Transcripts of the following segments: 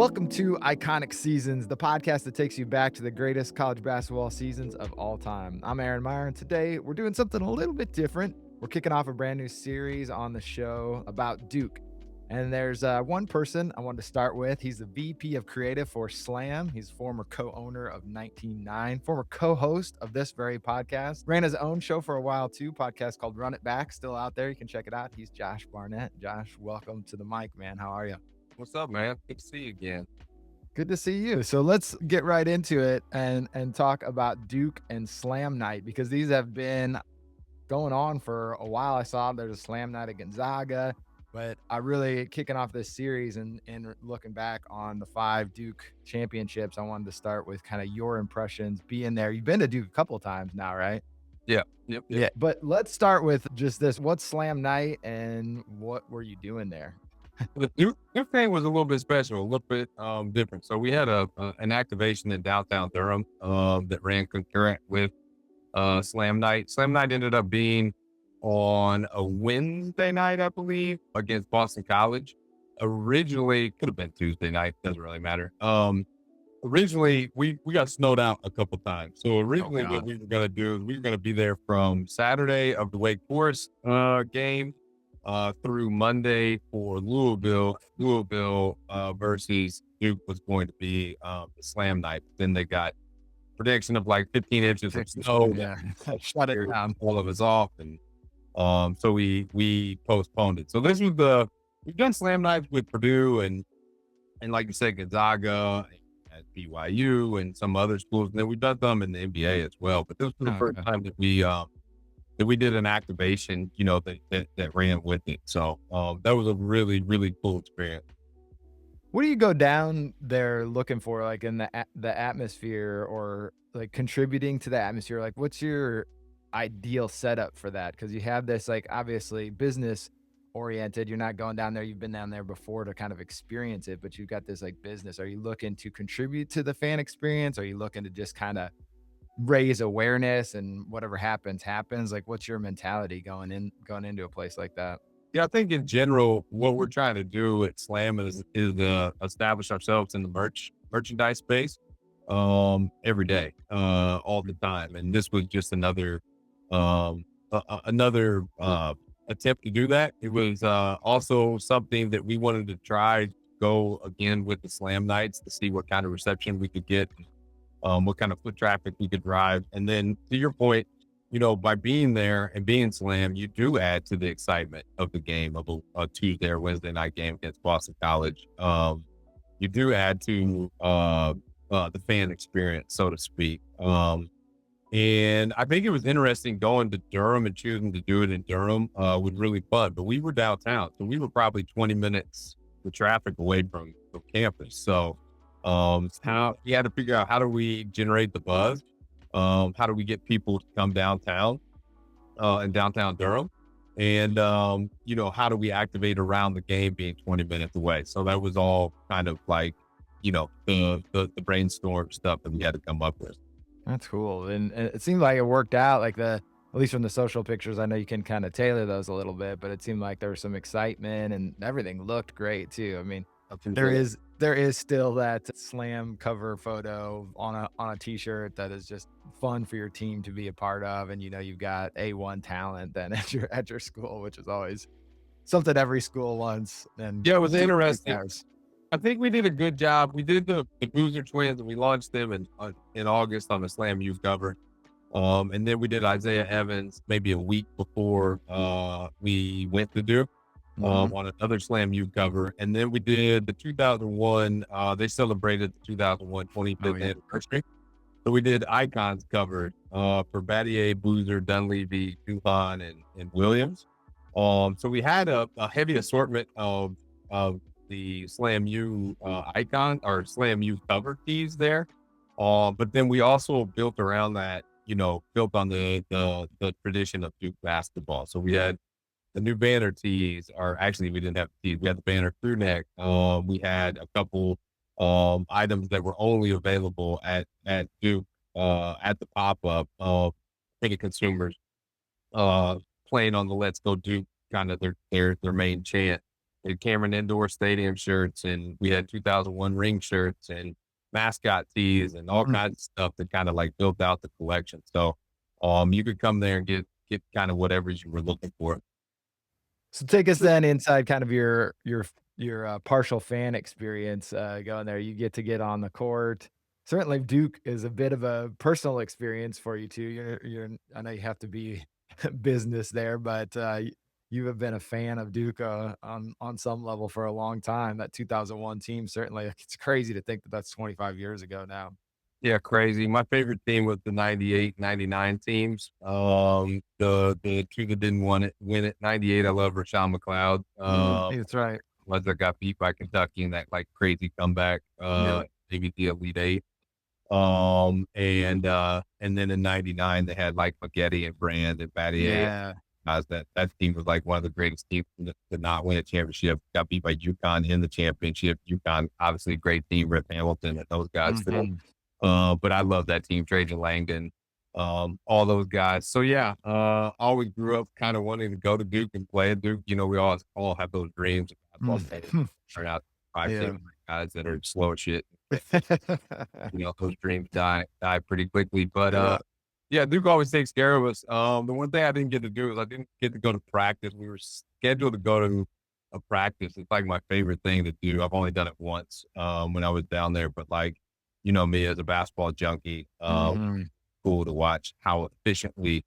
Welcome to Iconic Seasons, the podcast that takes you back to the greatest college basketball seasons of all time. I'm Aaron Meyer, and today we're doing something a little bit different. We're kicking off a brand new series on the show about Duke. And there's one person I wanted to start with. He's the VP of Creative for Slam. He's former co-owner of 199, former co-host of this very podcast. Ran his own show for a while too, podcast called Run It Back, still out there. You can check it out. He's Josh Barnett. Josh, welcome to the mic, man. How are you? What's up, man? Good to see you again. Good to see you. So let's get right into it and talk about Duke and Slam Night, because these have been going on for a while. I saw there's a Slam Night at Gonzaga, but I really kicking off this series and looking back on the 5 Duke championships. I wanted to start with kind of your impressions being there. You've been to Duke a couple of times now, right? Yeah. Yep. Yeah. But let's start with just this. What's Slam Night and what were you doing there? The Duke thing was a little bit special, a little bit different. So we had an activation in downtown Durham that ran concurrent with Slam Night. Slam Night ended up being on a Wednesday night, I believe, against Boston College. Originally, could have been Tuesday night, doesn't really matter. Originally, we got snowed out a couple times. So originally what we were going to do is we were going to be there from Saturday of the Wake Forest game through Monday for Louisville. Louisville versus Duke was going to be the Slam Night. But then they got prediction of like 15 inches of snow. Yeah. Shut it down. All of us off. And so we postponed it. So this was we've done Slam Nights with Purdue and like you said, Gonzaga at BYU and some other schools. And then we've done them in the NBA as well. But this was the first time that we did an activation, that ran with it. So that was a really, really cool experience. What do you go down there looking for, like in the atmosphere, or like contributing to the atmosphere? Like, what's your ideal setup for that? Because you have this, like, obviously business oriented. You're not going down there. You've been down there before to kind of experience it, but you've got this like business. Are you looking to contribute to the fan experience? Are you looking to just kind of raise awareness and whatever happens? Like, what's your mentality going into a place like that? Yeah, I think in general, what we're trying to do at Slam is establish ourselves in the merchandise space every day, all the time. And this was just another attempt to do that. It was also something that we wanted to try to go again with the Slam Nights to see what kind of reception we could get, what kind of foot traffic we could drive. And then to your point, by being there and being Slam, you do add to the excitement of the game, of a Tuesday or Wednesday night game against Boston College. You do add to the fan experience, so to speak. And I think it was interesting going to Durham and choosing to do it in Durham was really fun. But we were downtown, so we were probably 20 minutes with traffic away from campus. So how you had to figure out, how do we generate the buzz? How do we get people to come downtown in downtown Durham? And, how do we activate around the game being 20 minutes away? So that was all kind of like, the brainstorm stuff that we had to come up with. That's cool. And it seemed like it worked out, like at least from the social pictures. I know you can kind of tailor those a little bit, but it seemed like there was some excitement and everything looked great too. I mean, there is still that Slam cover photo on a t-shirt that is just fun for your team to be a part of. And, you've got A1 talent then at your school, which is always something every school wants. And yeah, it was interesting. I think we did a good job. We did the Boozer twins, and we launched them in August on the Slam Youth cover. And then we did Isaiah Evans maybe a week before we went to Duke on another Slam Youth cover. And then we did the 2001, they celebrated the 2001 25th anniversary. So we did Icons covered for Battier, Boozer, Dunleavy, Duhon, and Williams. So we had a heavy assortment of the Slam U icon or Slam U cover tees there. But then we also built around that, built on the tradition of Duke basketball. So we had the new banner tees, or actually we didn't have tees. We had the banner crew neck. We had a couple items that were only available at Duke at the pop-up, thinking consumers playing on the Let's Go Duke, kind of their main chant. We had Cameron Indoor Stadium shirts, and we had 2001 ring shirts and mascot tees and all Mm. kinds of stuff that kind of like built out the collection. So, you could come there and get kind of whatever you were looking for. So take us then inside kind of your partial fan experience, going there. You get on the court. Certainly, Duke is a bit of a personal experience for you too. You're I know you have to be business there, but, you have been a fan of Duke, on some level for a long time. That 2001 team, certainly, it's crazy to think that that's 25 years ago now. Yeah, crazy. My favorite team was the 98, 99 teams. The two that didn't win it. 98, I love Rashawn McLeod. That's right. Ledger got beat by Kentucky in that like crazy comeback, Yeah. maybe the Elite Eight. And then in 99 they had like Spaghetti and Brand and Battier. Yeah. Guys, that team was like one of the greatest teams to not win a championship. Got beat by UConn in the championship. UConn, obviously a great team, Rip Hamilton and those guys. Mhm. But I love that team, Trajan Langdon, all those guys. So yeah, always grew up kind of wanting to go to Duke and play at Duke. You know, we all have those dreams. Mhm. Turn out five, Yeah. 6 guys that are slow as shit. You know, those dreams die pretty quickly. But Yeah. yeah, Duke always takes care of us. The one thing I didn't get to do is I didn't get to go to practice. We were scheduled to go to a practice. It's like my favorite thing to do. I've only done it once when I was down there, but like, you know me as a basketball junkie, Mhm. cool to watch how efficiently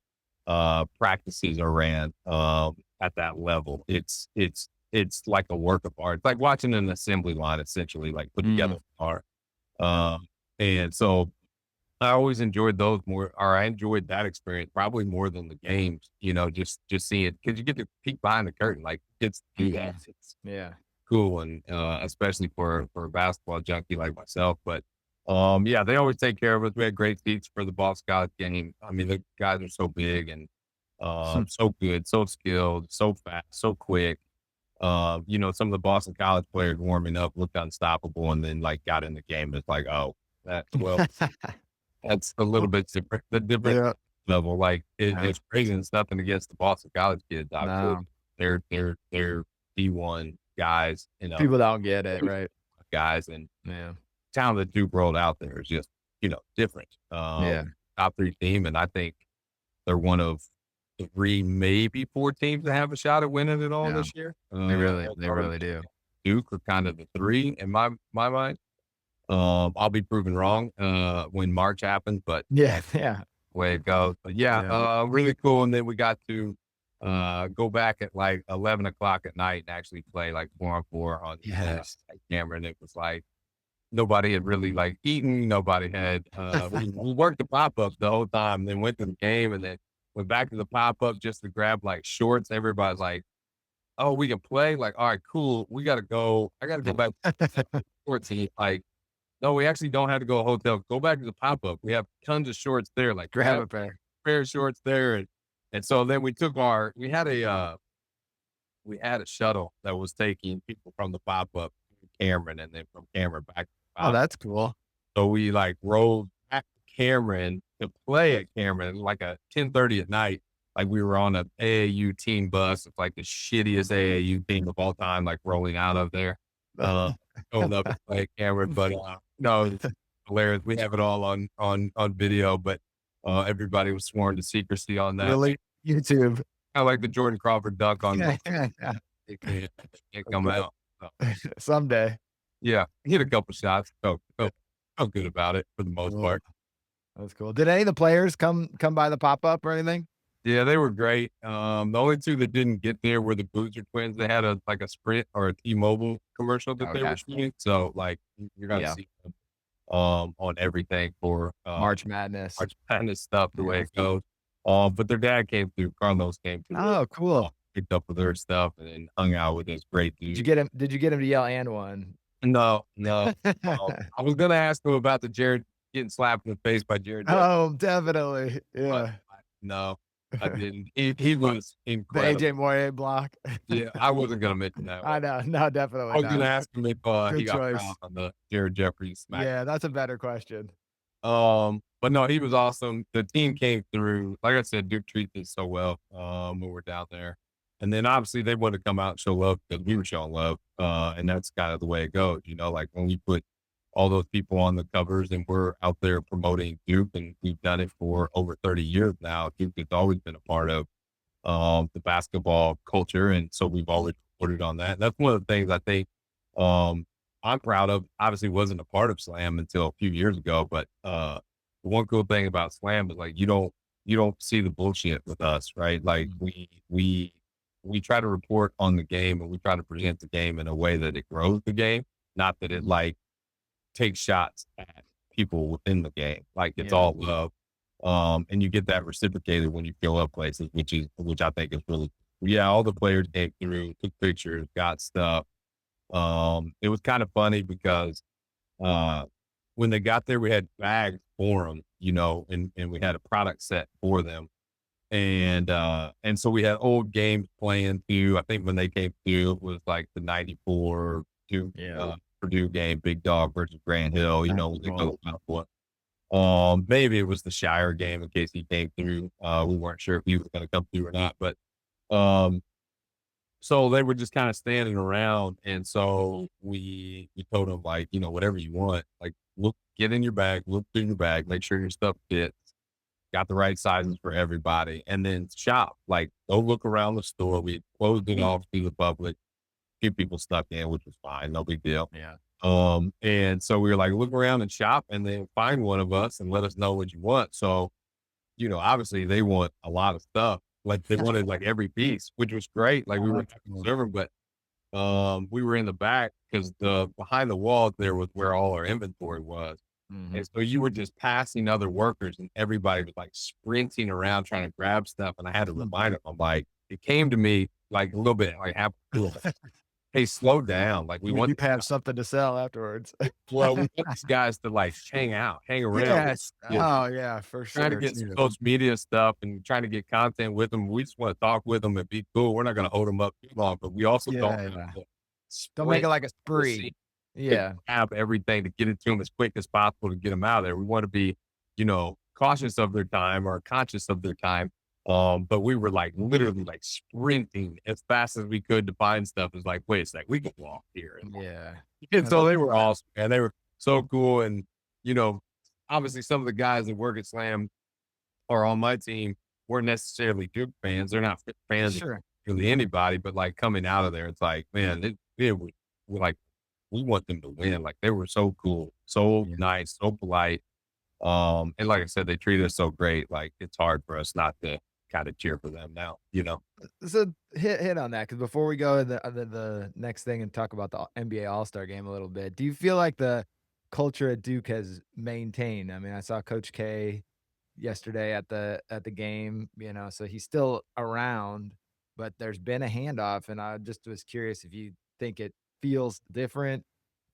practices are ran at that level. It's like a work of art. It's like watching an assembly line essentially, like put together Mm. a car. And so I always enjoyed those more, or I enjoyed that experience probably more than the games, you know, just seeing it because you get to peek behind the curtain, like it's do that. Mhm. It's Yeah. cool, and especially for a basketball junkie like myself. But yeah, they always take care of us. We had great seats for the Boston College game. I mean, the guys are so big and so good, so skilled, so fast, so quick. You know, some of the Boston College players warming up looked unstoppable, and then like got in the game. It's like, oh, that well, that's a little bit different, the different Yeah. level. Like Yeah. it's crazy. It's nothing against the Boston College kids. Obviously, No. they're D1 guys, you know, People don't get it, right? guys, and Yeah. talent that Duke rolled out there is just, you know, different. Yeah. Top 3 team, and I think they're one of 3, maybe 4 teams that have a shot at winning it all Yeah. this year. They really do. Duke are kind of the 3 in my mind. I'll be proven wrong when March happens, but Yeah. Yeah. way it goes. But yeah, Yeah. really cool. And then we got to go back at like 11 o'clock at night and actually play like 4-on-4 on Yes. camera. And it was like nobody had really like eaten. Nobody had we worked the pop-up the whole time, then went to the game and then went back to the pop-up just to grab like shorts. Everybody's like, oh, we can play? Like, all right, cool. We gotta go. I gotta go back to the 14. Like, no, we actually don't have to go to a hotel. Go back to the pop-up. We have tons of shorts there. Like Grab grab a pair. a pair of shorts there. And so then we took we had a shuttle that was taking people from the pop-up to Cameron and then from Cameron back to the Oh, pop. that's cool. So we like rode back to Cameron to play at Cameron like a 10:30 at night. Like we were on a AAU team bus. It's like the shittiest AAU team of all time, like rolling out of there. Uh, Going up to play at Cameron. But no, it's hilarious. We have it all on video, but everybody was sworn to secrecy on that. Really? YouTube. I like the Jordan Crawford dunk on Yeah. it can't come out. So, Someday. yeah, hit a couple shots. Felt good about it for the most Cool. part. That's cool. Did any of the players come by the pop-up or anything? Yeah, they were great. The only 2 that didn't get there were the Boozer twins. They had like a Sprint or a T-Mobile commercial that they Okay. were shooting. So like you're gonna Yeah. see them on everything for March Madness. March Madness stuff the way Yeah. it goes. But their dad came through. Carlos came through. Oh, cool. Picked up with her stuff and then hung out with this great dude. Did you get him to yell "and one"? No. I was gonna ask him about the Jared getting slapped in the face by Jared. Oh, definitely. But Yeah. no, I didn't. He was The incredible. AJ Moye block. Yeah, I wasn't gonna mention that I one. know. No, I definitely was gonna not. ask him if he Good got choice. fouled on the Jared Jeffries smack. Yeah, that's a better question. But no, he was awesome. The team came through. Like I said, Duke treats us so well when we're down there. And then obviously they want to come out and show love because we were showing love. And that's kind of the way it goes, like when we put all those people on the covers and we're out there promoting Duke, and we've done it for over 30 years now. Duke has always been a part of the basketball culture. And so we've always reported on that. And that's one of the things I think um, I'm proud of. Obviously wasn't a part of Slam until a few years ago, but the one cool thing about Slam is like you don't see the bullshit with us, right? Like Mm. we try to report on the game, and we try to present the game in a way that it grows the game, not that it like takes shots at people within the game. Like it's Yeah. all love. And you get that reciprocated when you fill up places, which I think is really, yeah, all the players came through, took pictures, got stuff. It was kind of funny because uh when they got there, we had bags for them, and we had a product set for them. And so we had old games playing too. I think when they came through, it was like the 94 Duke, Yeah. Purdue game, Big Dog versus Grand Hill, That's when they cool. go out for. Maybe it was the Shire game in case he came through. We weren't sure if he was gonna come through or not, but um, so they were just kind of standing around, and so we told them like, whatever you want, like get in your bag, look through your bag, make sure your stuff fits, got the right sizes for everybody, and then shop. Like go look around the store. We had closed it off to the public. Few people stuck in, which was fine, no big deal. Yeah. And so we were like, look around and shop, and then find one of us and let us know what you want. So, obviously they want a lot of stuff. Like they wanted like every piece, which was great. Like we were observing, but we were in the back because the behind the wall there was where all our inventory was. Mm-hmm. And so you were just passing other workers, and everybody was like sprinting around trying to grab stuff. And I had to remind them, I'm like, it came to me like a little bit like, hey, slow down. Like we want You have something to sell afterwards. Well, we want these guys to, like, hang around, Yes. yeah, Oh, yeah, for trying to sure get some too. social media stuff and trying to get content with them. We just wanna talk with them and be cool. We're not gonna hold them up too long, but we also don't Yeah, have yeah. to Don't make sprint it like a the spree. scene to Yeah. grab everything to get it to them as quick as possible to get them out of there. We wanna be, cautious of their time or conscious of their time. But we were, like, literally, like, sprinting as fast as we could to find stuff. It's like, "Wait a sec, we can walk here," Yeah. and That's so they were awesome, and they were so cool. And, you know, obviously some of the guys that work at Slam or on my team weren't necessarily Duke fans. They're not fans of sure. really anybody, but like coming out of there, it's like, man, it was like, we want them to win. Like they were so cool, so Yeah. nice, so polite. And like I said, they treated us so great. Like it's hard for us not to kind of cheer for them now. So hit on that because before we go to the next thing and talk about the NBA All-Star game a little bit, do you feel like the culture at Duke has maintained? I mean, I saw Coach K yesterday at the game, so he's still around, but there's been a handoff, and I just was curious if you think it feels different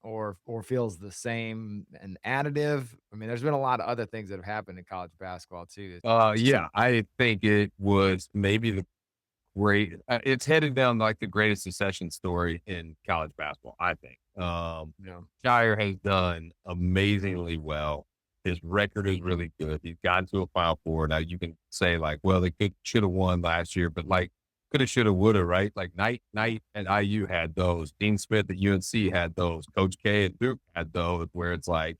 or feels the same and additive. I mean, there's been a lot of other things that have happened in college basketball too. Yeah, I think it was maybe the great. It's headed down like the greatest secession story in college basketball, I think. Yeah. Shire has done amazingly well. His record is really good. He's gotten to a Final Four. Now you can say like, well, they should have won last year, but like coulda, shoulda, woulda, right? Like Knight at IU had those. Dean Smith at UNC had those. Coach K at Duke had those. Where it's like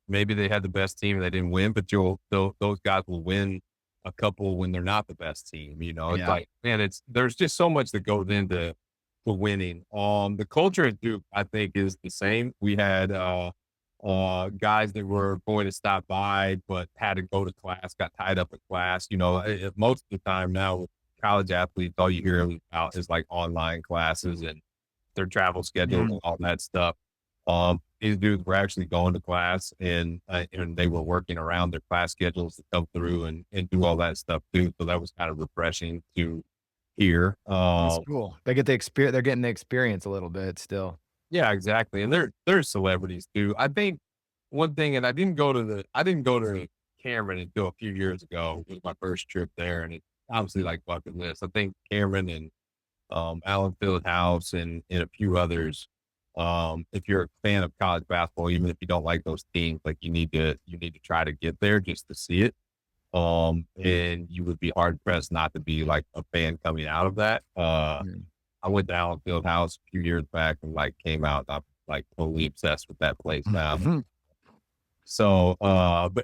maybe they had the best team and they didn't win, but those guys will win a couple when they're not the best team. It's Yeah. like, man, there's just so much that goes into to winning. The culture at Duke, I think, is the same. We had guys that were going to stop by but had to go to class, got tied up in class. Most of the time now with college athletes, all you hear about is like online classes and their travel schedules Mhm. and all that stuff. These dudes were actually going to class and they were working around their class schedules to come through and do all that stuff too. So that was kind of refreshing to hear. That's cool. They get the experience. They're getting the experience a little bit still. Yeah, exactly. And they're celebrities too. I think one thing, and I didn't go to Cameron until a few years ago. It was my first trip there, and it's obviously like bucket list. I think Cameron and Allen Fieldhouse and a few others. If you're a fan of college basketball, even if you don't like those teams, like you need to try to get there just to see it. And you would be hard pressed not to be like a fan coming out of that. Mm. I went to Allen Fieldhouse a few years back and like came out. I'm like totally obsessed with that place now. So,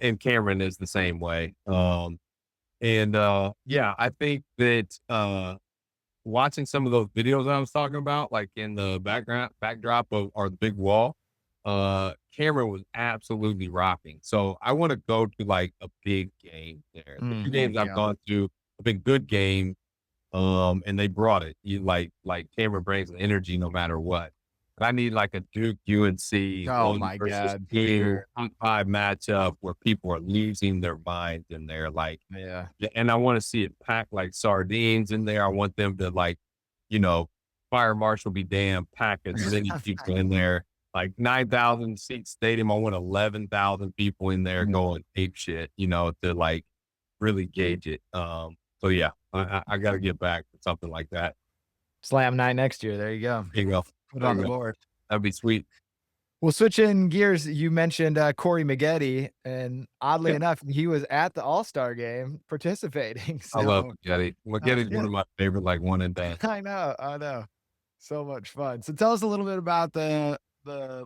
and Cameron is the same way. Yeah, I think that, watching some of those videos I was talking about, like in the backdrop of or the big wall, Cameron was absolutely rocking. So I want to go to like a big game there. The few games I've Yeah. gone to, a big good game, and they brought it. You like Cameron brings the energy no matter what. But I need like a Duke UNC Oh one my versus God, for two sure. top five matchup where people are losing their minds in there. Like, Yeah. and I want to see it packed like sardines in there. I want them to like, you know, fire marshal be damn, pack as many people in there. Like 9,000 seat stadium. I want 11,000 people in there going ape shit, to like really gauge it. So yeah, I got to get back to something like that. Slam night next year. There you go. There you go. Put it There on you the go. board. That'd be sweet. Well, switching gears, you mentioned Corey Maggette, and oddly Yeah, enough, he was at the All-Star game participating. I love So, Spaghetti. Spaghetti's yeah, one of my favorite, like one and done. I know. So much fun. So tell us a little bit about the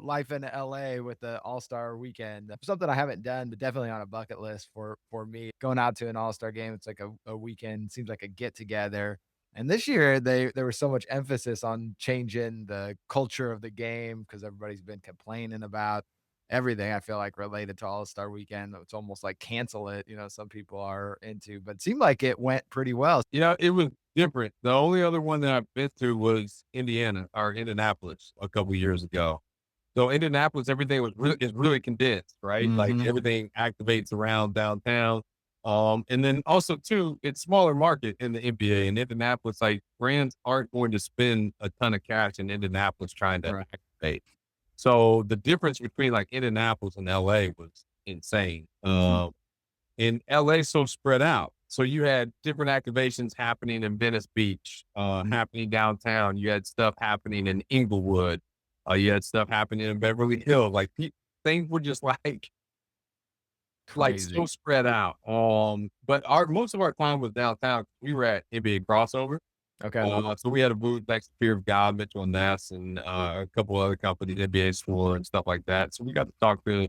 life in LA with the All-Star weekend. Something I haven't done, but definitely on a bucket list for me. Going out to an All-Star game, it's like a weekend, seems like a get together. And this year there was so much emphasis on changing the culture of the game because everybody's been complaining about everything I feel like related to All-Star weekend. It's almost like cancel it, some people are into, but it seemed like it went pretty well. It was different. The only other one that I've been to was Indiana or Indianapolis a couple years ago. So Indianapolis, everything is really condensed, right? Like Mhm. everything activates around downtown. And then also too, it's smaller market in the NBA. In Indianapolis, like brands aren't going to spend a ton of cash in Indianapolis trying to Right. activate. So the difference between like Indianapolis and LA was insane. In LA, so spread out. So you had different activations happening in Venice Beach, happening downtown. You had stuff happening in Inglewood. You had stuff happening in Beverly Hills. Like things were just like Crazy. so spread out. But our most of our time was downtown. We were at NBA Crossover. Okay. So we had a booth next to Fear of God, Mitchell and Ness, and a couple other companies, NBA Store and stuff like that. So we got to talk to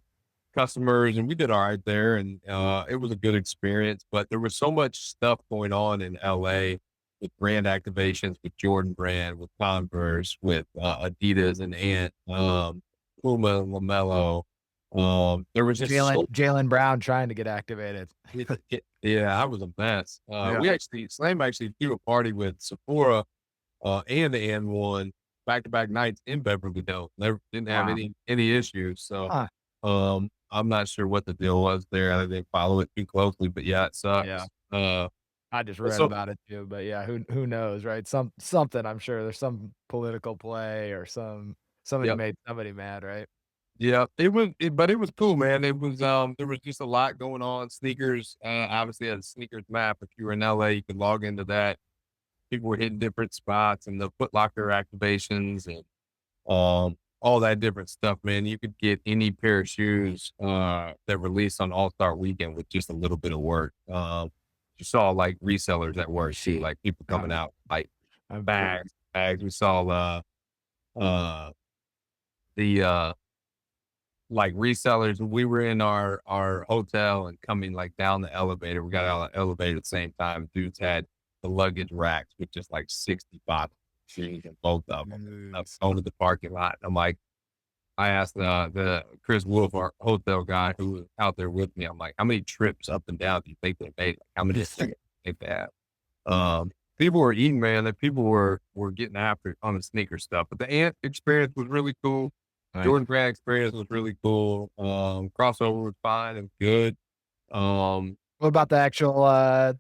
customers and we did all right there. And it was a good experience, but there was so much stuff going on in LA with brand activations, with Jordan brand, with Converse, with Adidas and Ant, Puma and LaMelo. There was just so Jalen Brown trying to get activated. yeah, I was a mess. Yeah. Slam actually threw a party with Sephora, and the N1 back-to-back nights in Beverly Hills. Never didn't have Wow. any issues. So, Huh. I'm not sure what the deal was there. I didn't follow it too closely, but yeah, it Yeah. sucks. I just But read so about it too, but yeah, who knows, right? Something I'm sure there's some political play or somebody yep. made somebody mad, right? Yeah, but it was cool, man. It was, there was just a lot going on. Sneakers, obviously had a sneakers map. If you were in LA, you could log into that. People were hitting different spots and the Foot Locker activations and all that different stuff, man. You could get any pair of shoes that released on All-Star weekend with just a little bit of work. You saw like resellers at work too, like people coming Um, out like I'm bags. We saw uh the like resellers. We were in our hotel and coming like down the elevator. We got out of the elevator at the same time. Dudes had the luggage racks with just like 65 shoes in both of them. Up Jeez. going to the parking lot. I'm like, I asked the Chris Wolf, our hotel guy who was out there with me. I'm like, how many trips up and down do you think they made? Like, how many do you think they have? People were eating, man. That people were getting after it on the sneaker stuff. But the Ant experience was really cool. Right. Jordan Brand experience was really cool. Crossover was fine and good. Um, What about the actual,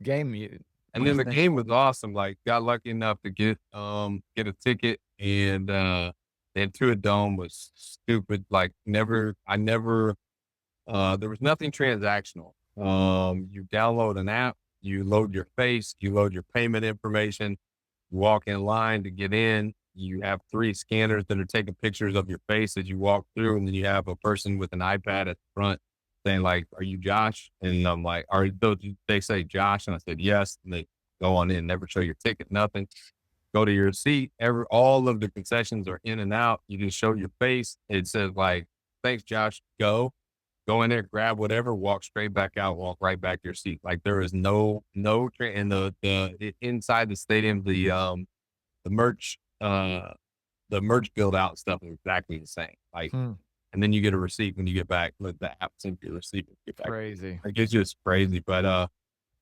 game you and what do then you the think? game was awesome. Like, got lucky enough to get a ticket, and the Intuit Dome was stupid. Like, I never, there was nothing transactional. You download an app, you load your face, you load your payment information, you walk in line to get in. You have 3 scanners that are taking pictures of your face as you walk through, and then you have a person with an iPad at the front saying like, "Are you Josh?" And I'm like, "Are those?" They say Josh, and I said yes. And they go on in, never show your ticket, nothing. Go to your seat. All of the concessions are in and out. You just show your face. It says like, "Thanks, Josh." Go in there, grab whatever, walk straight back out, walk right back to your seat. Like there is and inside the stadium, the merch, the merch build out stuff is exactly the same. Like, Hmm. and then you get a receipt when you get back. Let the app send you a receipt when you get back. Crazy. Like it's just crazy. But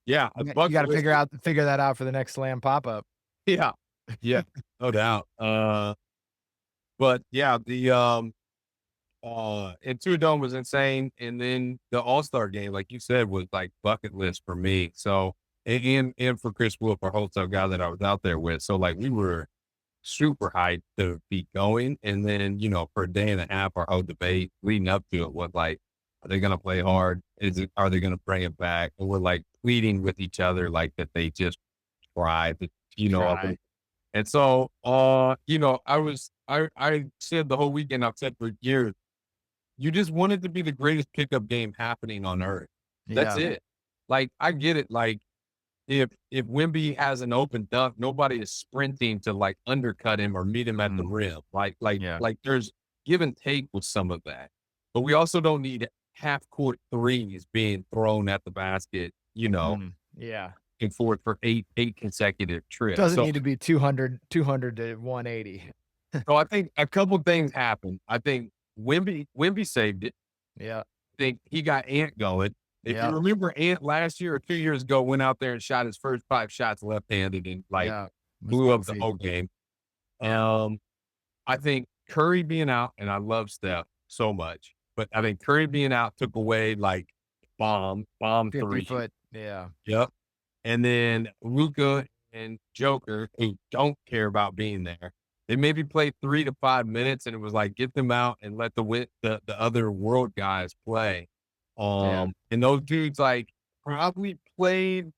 yeah, a You got bucket to list. figure that out for the next Slam pop up. Yeah, yeah, no doubt. But yeah, the and Two Dome was insane. And then the All-Star game, like you said, was like bucket list for me. So and for Chris Wolf, our wholesale guy that I was out there with. So like we were super hyped to be going. And then, for a day and a half, our whole debate leading up to it was like, are they gonna play hard? Are they gonna bring it back? And we're like pleading with each other like that they just tried to, Try. and so I said the whole weekend, I've said for years, you just want it to be the greatest pickup game happening on earth. That's Yeah. it. Like, I get it. Like, if Wemby has an open dunk, nobody is sprinting to like undercut him or meet him at the Mm, rim. Like, yeah. there's give and take with some of that. But we also don't need half court threes being thrown at the basket, Yeah. and forth for eight consecutive trips. Doesn't So need to be 200 to 180. so I think a couple things happened. I think Wemby saved it. Yeah. I think he got Ant going. If you Yeah. remember, Ant last year or 2 years ago went out there and shot his first 5 shots left-handed and like Yeah. It was blew up the goofy. whole game. I think Curry being out, and I love Steph so much, but I think Curry being out took away like bomb 50 three. foot. Yeah. Yep. And then Luka and Joker, who don't care about being there, they maybe played 3 to 5 minutes, and it was like, get them out and let the other world guys play. Yeah. And those dudes like probably played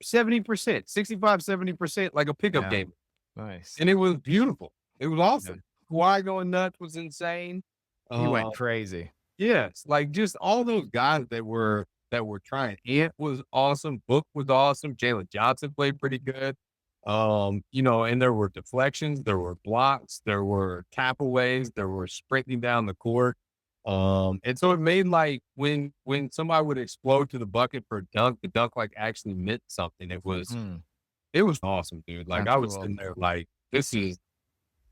70%, 65, 70% like a pickup Yeah. game. Nice. And it was beautiful. It was Yeah. awesome. Kawhi going nuts was insane. He went Uh, crazy. Yes, like just all those guys that were trying. Ant was awesome. Book was awesome. Jalen Johnson played pretty good. And there were deflections, there were blocks, there were tapaways, there were sprinting down the court. And so it made like when somebody would explode to the bucket for a dunk, the dunk like actually meant something. Mm, It was awesome, dude. Like that's I was cool. sitting there like, this is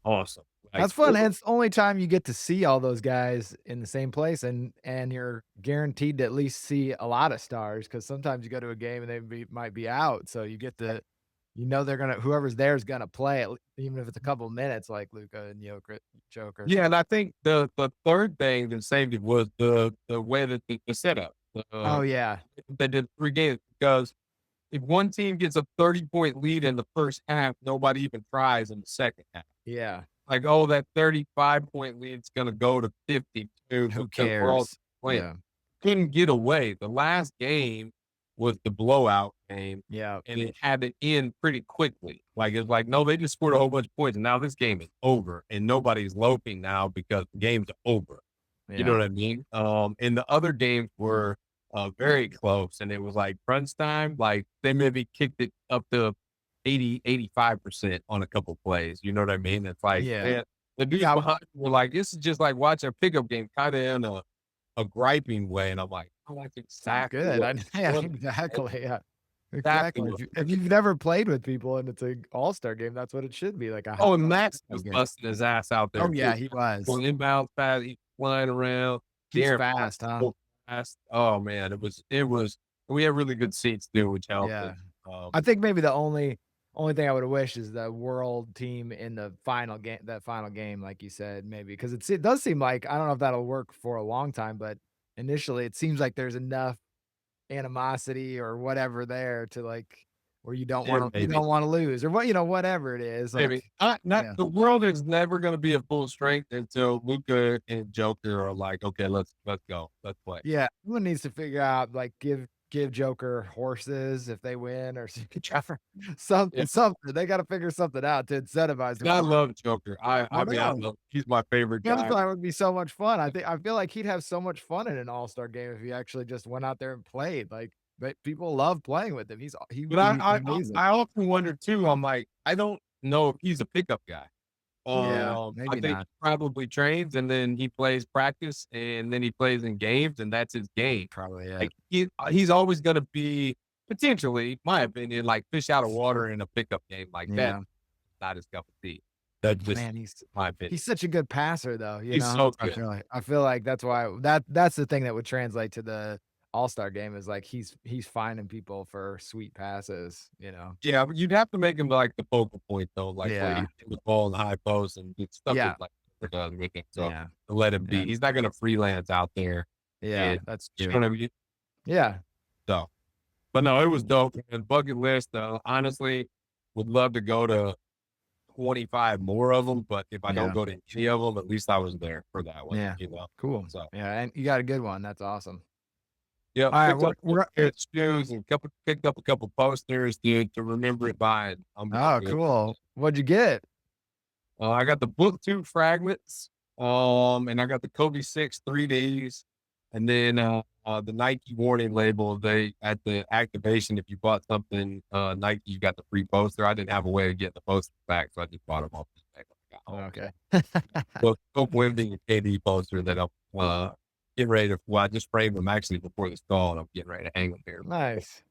awesome. Like That's fun, and it's the only time you get to see all those guys in the same place, and you're guaranteed to at least see a lot of stars. Because sometimes you go to a game and might be out, so you get to they're gonna whoever's there is gonna play even if it's a couple minutes like Luca and Joker. Yeah, and I think the third thing that saved it was the way that the setup. Oh, yeah. They did 3 games because if one team gets a 30-point lead in the first half, nobody even tries in the second half. Yeah. Like, oh, that 35-point lead's gonna go to 52 Who because we're all cares? playing. Yeah. Couldn't get away. The last game was the blowout game, Yeah. and it had to end pretty quickly. Like, it's like, no, they just scored a whole bunch of points, and now this game is over, and nobody's loafing now because the game's over. You know Yeah. what I mean? And the other games were very close, and it was like crunch time. Like, they maybe kicked it up to 85% on a couple plays. You know what I mean? It's like, Yeah. man, the dudes Yeah. behind me were like, this is just like watching a pickup game, kind of in a griping way. And I'm like, oh, that's exactly Good. Yeah, what- exactly. Yeah. exactly Exactly. what- If you've never played with people and it's a all-star game, that's what it should be, like a Oh, and Max was game. busting his ass out there. Oh, yeah, Too. he was. Going inbound fast, he's flying around. He's De'Aaron fast, Fox huh? so fast. Oh man, it was. We had really good seats too, which helped. Yeah. Um, I think maybe the only thing I would wish is the world team in the final game, like you said, maybe because it does seem like I don't know if that'll work for a long time, but initially it seems like there's enough animosity or whatever there to like where you don't yeah, want to maybe. lose or whatever it is. Maybe Like, not yeah. the world is never going to be at full strength until Luca and Joker are like, okay, let's go, let's play. Yeah, everyone needs to figure out like give give Joker horses if they win or Yeah. something. They got to figure something out to incentivize And him. I love Joker. I I know. love, he's my favorite guy. That would be so much fun. I feel like he'd have so much fun in an all-star game if he actually just went out there and played. Like, but people love playing with him. But He's amazing. I often wonder too, I'm like, I don't know if he's a pickup guy. Yeah, I maybe think not. he probably trains and then he plays practice and then he plays in games and that's his game. Probably, yeah. Like he's always going to be potentially, my opinion, like fish out of water in a pickup game like that. Yeah. Not his cup of tea. That's just Man, my opinion. he's such a good passer though, you He's know? so good. I feel like that's why that's the thing that would translate to the all-star game is like he's finding people for sweet passes, you know? Yeah, but you'd have to make him like the focal point though, like where Yeah. he hit the ball in the high post and get stuff Yeah. with like does with it. So Yeah. let him be. Yeah. He's not going to freelance out there. Yeah, And that's you true. know what I mean? Yeah. So, but no, it was dope. And bucket list, honestly, would love to go to 25 more of them. But if I don't Yeah. go to any of them, at least I was there for that one. Yeah. You know. Cool. So Yeah, and you got a good one. That's awesome. yeah, All right, picked up we're shoes and picked up a couple posters to remember it by. oh, cool. What'd you get? I got the book 2 fragments, and I got the Kobe 6 3Ds, and then the Nike warning label. They at the activation, if you bought something Nike, you got the free poster. I didn't have a way of getting the poster back, so I just bought them off the back. Okay. So Wemby and KD poster that I'm getting ready to. Well, I just framed them actually before the stall, and I'm getting ready to hang them here. Nice.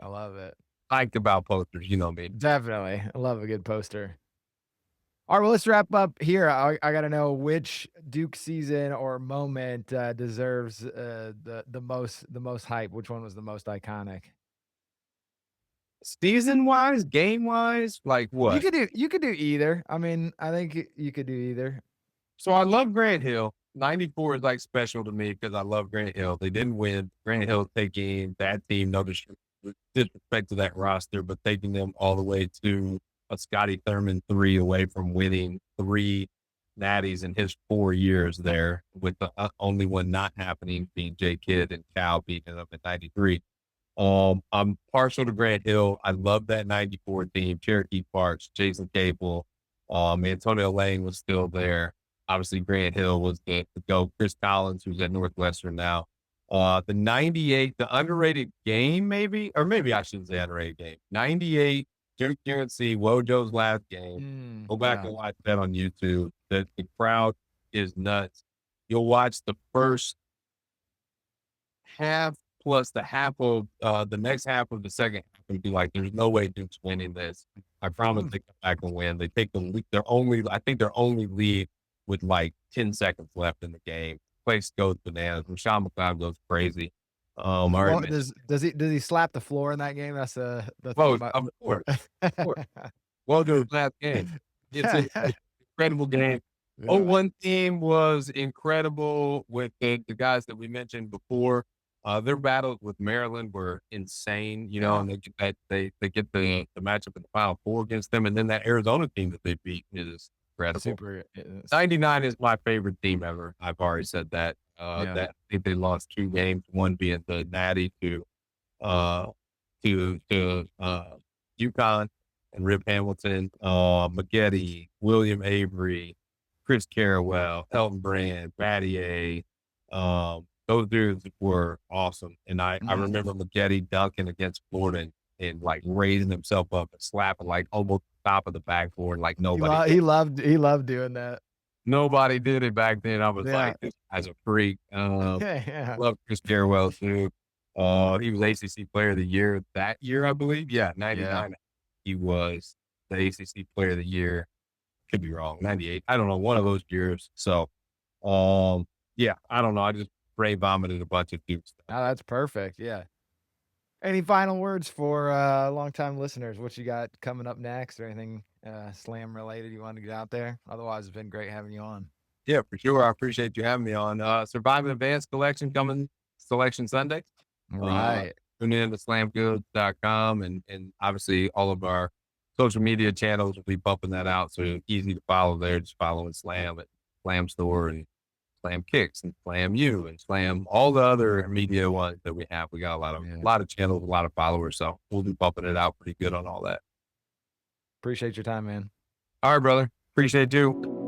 I love it. Hyped about posters, you know me. Definitely. I love a good poster. All right, well, let's wrap up here. I got to know which Duke season or moment deserves the most hype. Which one was the most iconic? Season wise, game wise, like what? You could do either. I mean, I think you could do either. So I love Grant Hill. 94 is like special to me because I love Grant Hill. They didn't win. Grant Hill taking that team, no disrespect to that roster, but taking them all the way to a Scotty Thurman 3 away from winning 3 natties in his 4 years there, with the only one not happening being Jay Kidd and Cal beating them at 93. I'm partial to Grant Hill. I love that 94 team. Cherokee Parks, Jason Cable, Antonio Lang was still there. Obviously, Grant Hill was the GOAT. Chris Collins, who's at Northwestern now. The 98, the underrated game, maybe, or maybe I shouldn't say underrated game. 98, Duke UNC, Wojo's last game. Go back and watch that on YouTube. The crowd is nuts. You'll watch the first half plus the half of the next half of the second half and be like, there's no way Duke's winning this. I promise they come back and win. They take the lead. I think they're only lead with like 10 seconds left in the game. Place goes bananas. Rashawn McLeod goes crazy. Well, does he slap the floor in that game? That's the of course. Of course. Well, dude, last game. It's an incredible game. Yeah. 01 team was incredible with the guys that we mentioned before. Their battles with Maryland were insane, you know, and they get the matchup in the Final Four against them, and then that Arizona team that they beat is incredible. Super. 99 is my favorite team ever. I've already said that. That I think they lost 2 games, one being the Natty to UConn and Rip Hamilton, Maggette, William Avery, Chris Carrawell, Elton Brand, Battier. Those dudes were awesome. And I remember Maggette dunking against Florida and like raising himself up and slapping like almost the top of the backboard like nobody. He loved doing that. Nobody did it back then. I was like, this guy's a freak. Love Chris Carrawell too. He was ACC Player of the Year that year, I believe. Yeah, 99. Yeah. He was the ACC Player of the Year. Could be wrong. 98. I don't know. One of those years. So, yeah, I don't know. I just brain vomited a bunch of Duke stuff. Oh, that's perfect. Yeah. Any final words for longtime listeners? What you got coming up next or anything slam related you want to get out there? Otherwise, it's been great having you on. Yeah, for sure. I appreciate you having me on. Survive Advanced Collection coming Selection Sunday. Right. Tune in to slamgoods.com and obviously all of our social media channels will be bumping that out. So easy to follow there. Just following Slam at Slam Store and Slam Kicks and Slam You and Slam all the other media ones that we have. We got a lot of channels, a lot of followers. So we'll be bumping it out pretty good on all that. Appreciate your time, man. All right, brother. Appreciate it too.